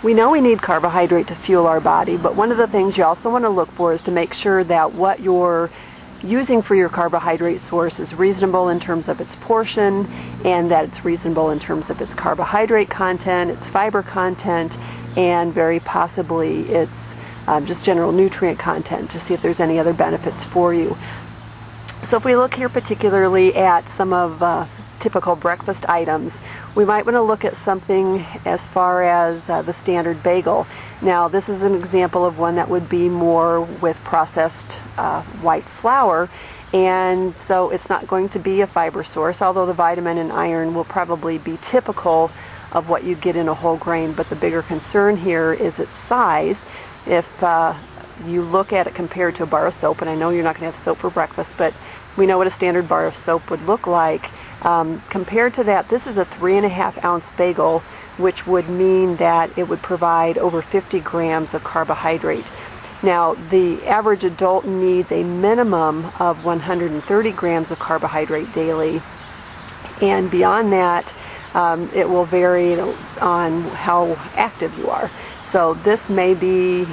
We know we need carbohydrate to fuel our body, but one of the things you also want to look for is to make sure that what you're using for your carbohydrate source is reasonable in terms of its portion, and that it's reasonable in terms of its carbohydrate content, its fiber content, and very possibly its just general nutrient content, to see if there's any other benefits for you. So if we look here particularly at some of typical breakfast items, we might want to look at something as far as the standard bagel. Now this is an example of one that would be more with processed white flour, and so it's not going to be a fiber source, although the vitamin and iron will probably be typical of what you get in a whole grain. But the bigger concern here is its size. If you look at it compared to a bar of soap, and I know you're not going to have soap for breakfast, but we know what a standard bar of soap would look like. Compared to that, this is a 3.5 ounce bagel, which would mean that it would provide over 50 grams of carbohydrate. Now, the average adult needs a minimum of 130 grams of carbohydrate daily, and beyond that, it will vary on how active you are. So this may be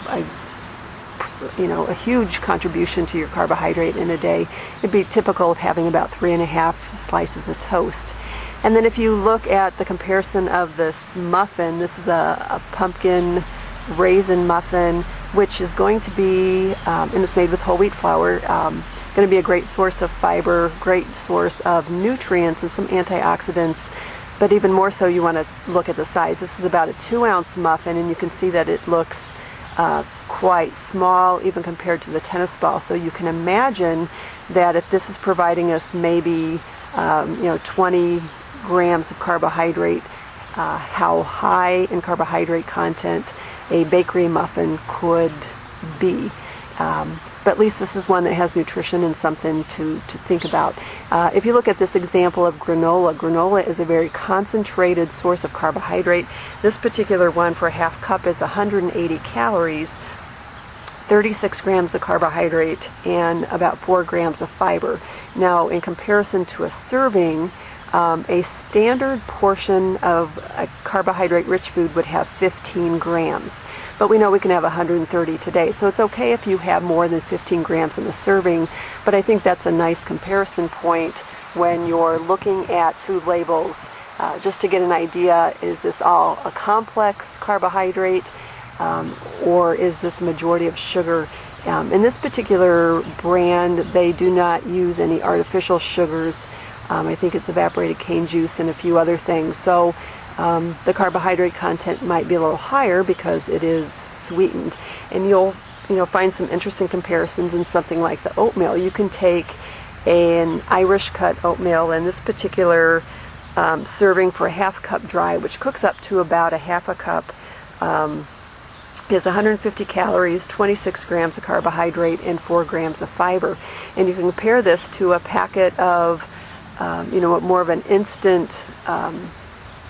a huge contribution to your carbohydrate in a day. It'd be typical of having about 3.5 slices of toast. And then if you look at the comparison of this muffin, this is a pumpkin raisin muffin, which is going to be, and it's made with whole wheat flour, going to be a great source of fiber, great source of nutrients and some antioxidants. But even more so, you want to look at the size. This is about a 2-ounce muffin, and you can see that it looks quite small even compared to the tennis ball. So you can imagine that if this is providing us maybe 20 grams of carbohydrate, how high in carbohydrate content a bakery muffin could be. But at least this is one that has nutrition and something to think about. If you look at this example of granola is a very concentrated source of carbohydrate. This particular one for a half cup is 180 calories, 36 grams of carbohydrate, and about 4 grams of fiber. Now, in comparison to a serving, a standard portion of a carbohydrate-rich food would have 15 grams. But we know we can have 130 today, so it's okay if you have more than 15 grams in the serving. But I think that's a nice comparison point when you're looking at food labels, just to get an idea, is this all a complex carbohydrate, or is this majority of sugar? In this particular brand, they do not use any artificial sugars. I think it's evaporated cane juice and a few other things. So the carbohydrate content might be a little higher because it is sweetened. And you'll find some interesting comparisons in something like the oatmeal. You can take an Irish cut oatmeal, and this particular serving for a half cup dry, which cooks up to about a half a cup, is 150 calories, 26 grams of carbohydrate, and 4 grams of fiber. And you can compare this to a packet of more of an instant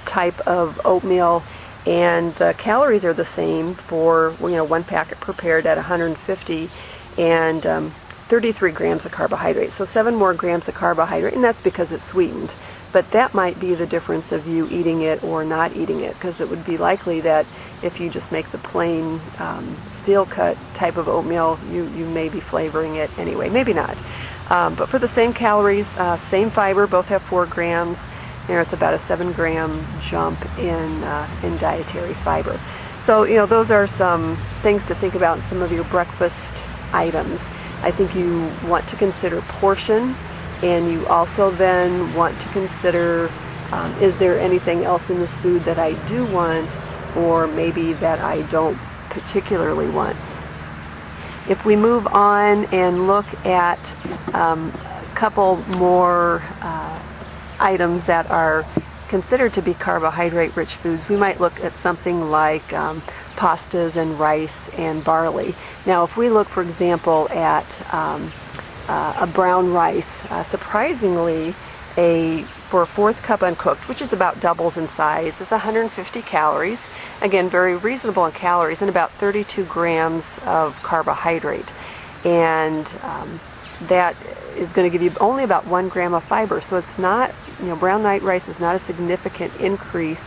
type of oatmeal, and the calories are the same for one packet prepared at 150 and 33 grams of carbohydrate. So 7 more grams of carbohydrate, and that's because it's sweetened. But that might be the difference of you eating it or not eating it, because it would be likely that if you just make the plain steel cut type of oatmeal, you may be flavoring it anyway. Maybe not. But for the same calories, same fiber, both have 4 grams. It's about a 7-gram jump in dietary fiber. So those are some things to think about in some of your breakfast items. I think you want to consider portion, and you also then want to consider, is there anything else in this food that I do want, or maybe that I don't particularly want. If we move on and look at a couple more items that are considered to be carbohydrate-rich foods, we might look at something like pastas and rice and barley. Now, if we look, for example, at a brown rice, surprisingly, for a 4th cup uncooked, which is about doubles in size, is 150 calories. Again, very reasonable in calories, and about 32 grams of carbohydrate. And that is going to give you only about 1 gram of fiber. So it's not, brown white rice is not a significant increase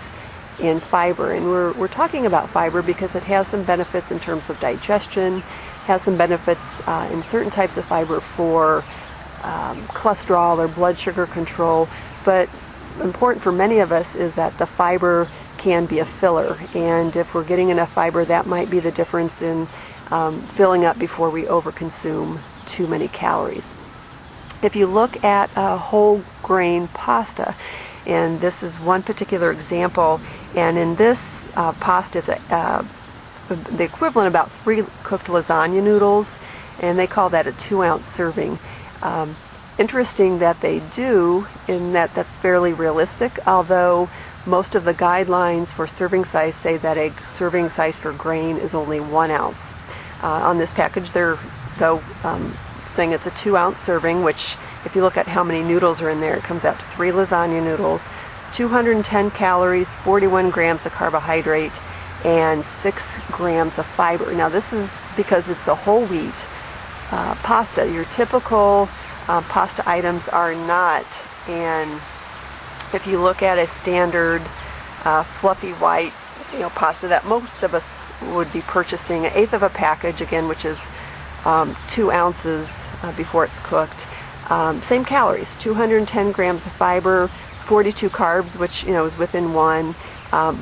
in fiber. And we're talking about fiber because it has some benefits in terms of digestion, has some benefits in certain types of fiber for cholesterol or blood sugar control, but important for many of us is that the fiber can be a filler, and if we're getting enough fiber, that might be the difference in filling up before we overconsume too many calories. If you look at a whole grain pasta, and this is one particular example, and in this pasta is the equivalent of about 3 cooked lasagna noodles, and they call that a 2-ounce serving. Interesting that they do, in that that's fairly realistic, although most of the guidelines for serving size say that a serving size for grain is only 1 ounce. On this package they're saying it's a 2-ounce serving, which if you look at how many noodles are in there, it comes out to 3 lasagna noodles, 210 calories, 41 grams of carbohydrate, and 6 grams of fiber. Now this is because it's a whole wheat pasta. Your typical pasta items are not, and if you look at a standard fluffy white pasta that most of us would be purchasing, 1/8 of a package, again, which is 2 ounces before it's cooked. Same calories, 210 grams of fiber, 42 carbs, which is within 1,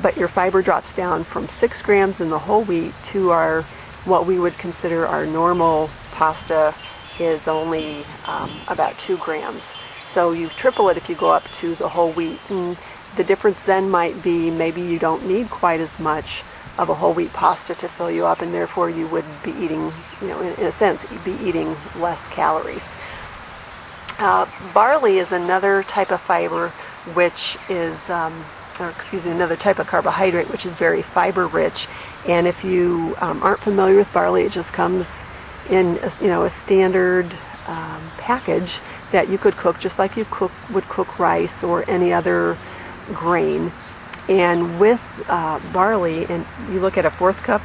but your fiber drops down from 6 grams in the whole wheat to what we would consider our normal pasta is only about 2 grams. So you triple it if you go up to the whole wheat, and the difference then might be maybe you don't need quite as much of a whole wheat pasta to fill you up, and therefore you would be eating, in a sense, you'd be eating less calories. Barley is another type of fiber, which is, another type of carbohydrate, which is very fiber rich. And if you aren't familiar with barley, it just comes in a standard package that you could cook just like you would cook rice or any other grain. And with barley, and you look at a 1/4 cup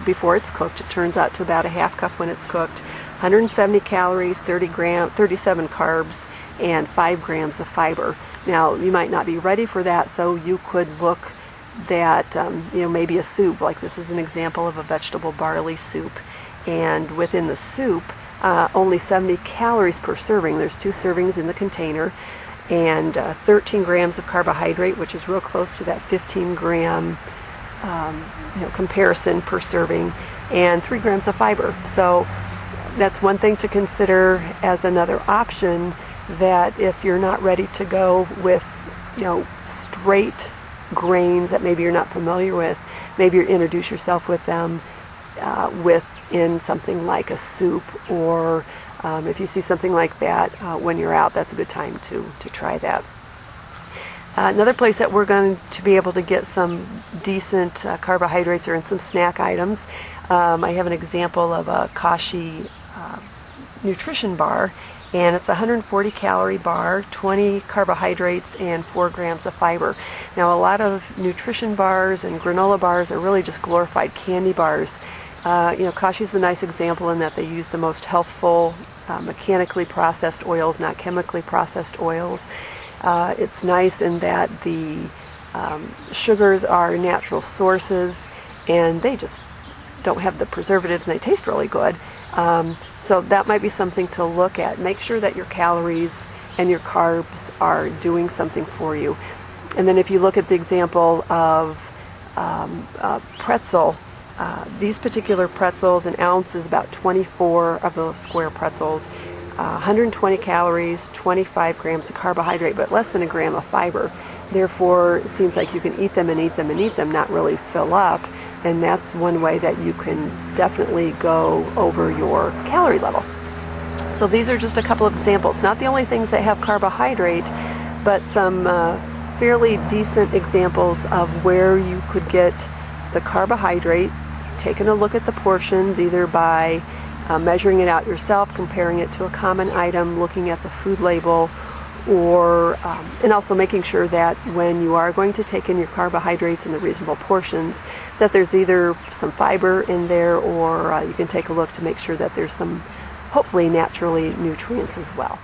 before it's cooked, it turns out to about a 1/2 cup when it's cooked, 170 calories, 37 carbs, and 5 grams of fiber. Now you might not be ready for that, so you could look at maybe a soup, like this is an example of a vegetable barley soup, and within the soup only 70 calories per serving. There's 2 servings in the container, and 13 grams of carbohydrate, which is real close to that 15-gram comparison per serving, and 3 grams of fiber. So that's one thing to consider as another option, that if you're not ready to go with straight grains that maybe you're not familiar with, maybe you introduce yourself with them in something like a soup, or if you see something like that when you're out, that's a good time to try that. Another place that we're going to be able to get some decent carbohydrates are in some snack items. I have an example of a Kashi nutrition bar, and it's a 140 calorie bar, 20 carbohydrates, and 4 grams of fiber. Now a lot of nutrition bars and granola bars are really just glorified candy bars. Kashi's a nice example in that they use the most healthful mechanically processed oils, not chemically processed oils. It's nice in that the sugars are natural sources, and they just don't have the preservatives, and they taste really good. So that might be something to look at. Make sure that your calories and your carbs are doing something for you. And then if you look at the example of pretzel, these particular pretzels, an ounce is about 24 of those square pretzels, 120 calories, 25 grams of carbohydrate, but less than a gram of fiber. Therefore, it seems like you can eat them and eat them and eat them, not really fill up. And that's one way that you can definitely go over your calorie level. So these are just a couple of examples. Not the only things that have carbohydrate, but some fairly decent examples of where you could get the carbohydrate, taking a look at the portions, either by measuring it out yourself, comparing it to a common item, looking at the food label, or and also making sure that when you are going to take in your carbohydrates in the reasonable portions, that there's either some fiber in there, or you can take a look to make sure that there's some hopefully naturally nutrients as well.